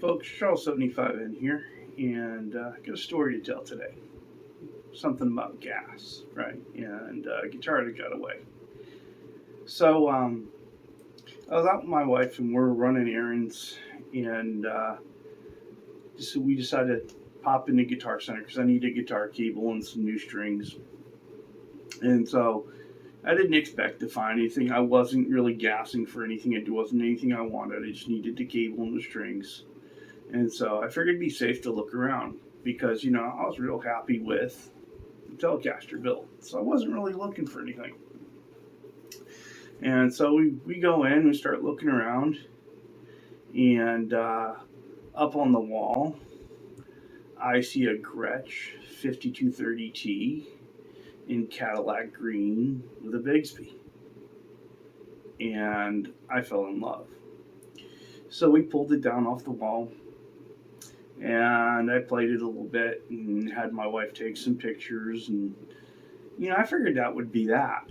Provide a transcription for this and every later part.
folks, Charles75N here, and I got a story to tell today. Something about gas, right? And guitar that got away. So I was out with my wife and we're running errands, and so we decided to pop into Guitar Center because I need a guitar cable and some new strings. And so I didn't expect to find anything. I wasn't really gassing for anything. It wasn't anything I wanted. I just needed the cable and the strings. And so I figured it'd be safe to look around because, I was real happy with the Telecaster build. So I wasn't really looking for anything. And so we go in, we start looking around, and up on the wall, I see a Gretsch G5230T in Cadillac green with a Bigsby. And I fell in love. So we pulled it down off the wall, and I played it a little bit and had my wife take some pictures, and I figured that would be that.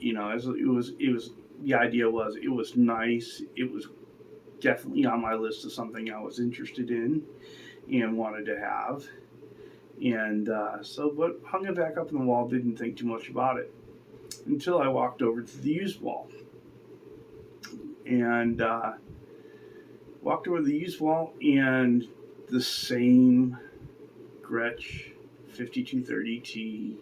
The idea was it was nice. It was definitely on my list of something I was interested in and wanted to have. And but hung it back up on the wall, didn't think too much about it until I walked over to the used wall. And walked over to the used wall, and the same Gretsch G5230T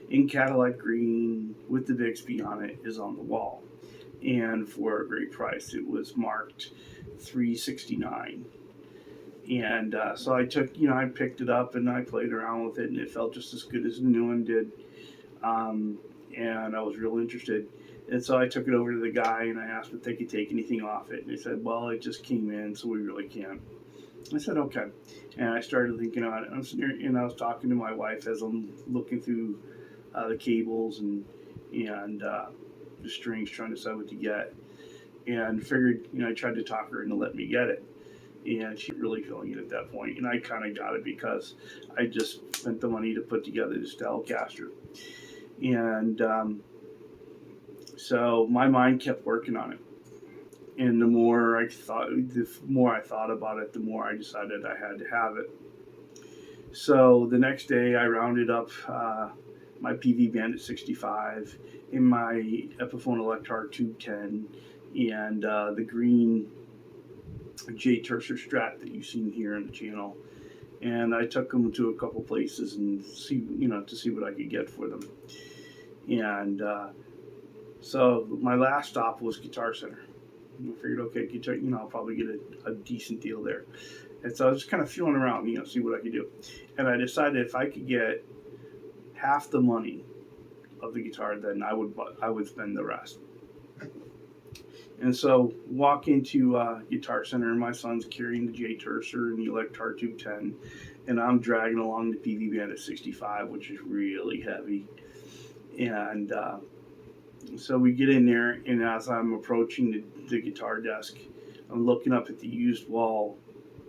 in Cadillac green with the Bigsby on it is on the wall. And for a great price. It was marked $369. And so I took, I picked it up and I played around with it, and it felt just as good as the new one did. And I was real interested. And so I took it over to the guy and I asked if they could take anything off it. And they said, well, it just came in, so we really can't. I said, okay. And I started thinking about it. And I was talking to my wife as I'm looking through the cables and the strings, trying to decide what to get. And figured, I tried to talk her into letting me get it. And she was really feeling it at that point. And I kind of got it because I just spent the money to put together this Telecaster. And so my mind kept working on it. And the more I thought about it, the more I decided I had to have it. So the next day I rounded up my PV Bandit 65 in my Epiphone Electar 210 and the green J Tercer Strat that you've seen here on the channel, and I took them to a couple places and to see what I could get for them. And so my last stop was Guitar Center. I figured, okay, I'll probably get a decent deal there. And so I was just kind of feeling around, see what I could do. And I decided if I could get half the money of the guitar, then I would spend the rest. And so walk into Guitar Center, and my son's carrying the J Tercer and the Electar 210, and I'm dragging along the PV Bandit 65, which is really heavy. And so we get in there, and as I'm approaching the guitar desk, I'm looking up at the used wall,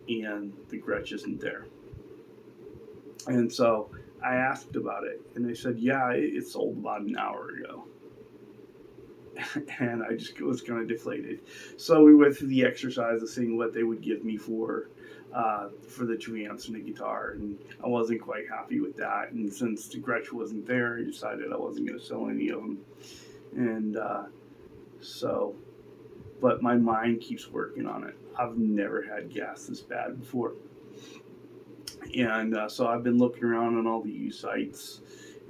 and the Gretsch isn't there. And so I asked about it, and they said, yeah, it sold about an hour ago. And I just was kind of deflated. So we went through the exercise of seeing what they would give me for the 2 amps and the guitar, and I wasn't quite happy with that. And since the Gretsch wasn't there, I decided I wasn't going to sell any of them. And but my mind keeps working on it. I've never had gas this bad before. And so I've been looking around on all the used sites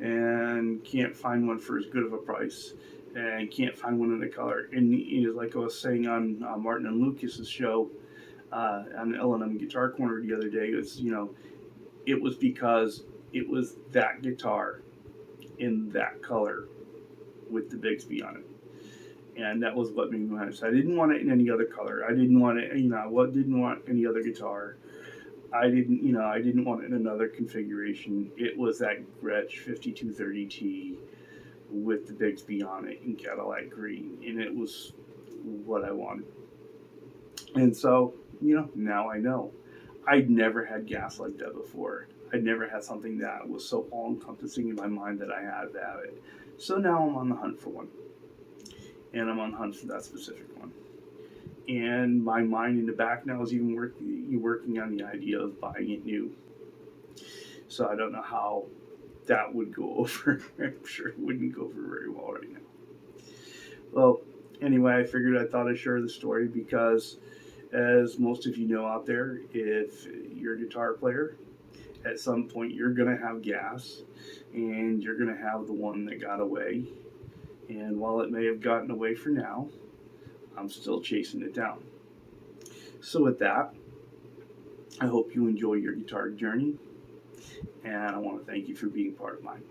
and can't find one for as good of a price. And can't find one in the color. And like I was saying on Martin and Lucas's show on L&M Guitar Corner the other day, it was because it was that guitar in that color with the Bigsby on it. And that was what made me honest. I didn't want it in any other color. I didn't want it, didn't want any other guitar. I didn't want it in another configuration. It was that Gretsch G5230T with the Bigsby on it in Cadillac green, and it was what I wanted. And so, now I know. I'd never had gas like that before. I'd never had something that was so all-encompassing in my mind that I had to have it. So now I'm on the hunt for one. And I'm on the hunt for that specific one. And my mind in the back now is even working on the idea of buying it new. So I don't know how that would go over. I'm sure it wouldn't go over very well right now. Well, anyway, I figured I thought I'd share the story because, as most of you know out there, if you're a guitar player, at some point you're going to have gas, and you're going to have the one that got away. And while it may have gotten away for now, I'm still chasing it down. So with that, I hope you enjoy your guitar journey, and I want to thank you for being part of mine.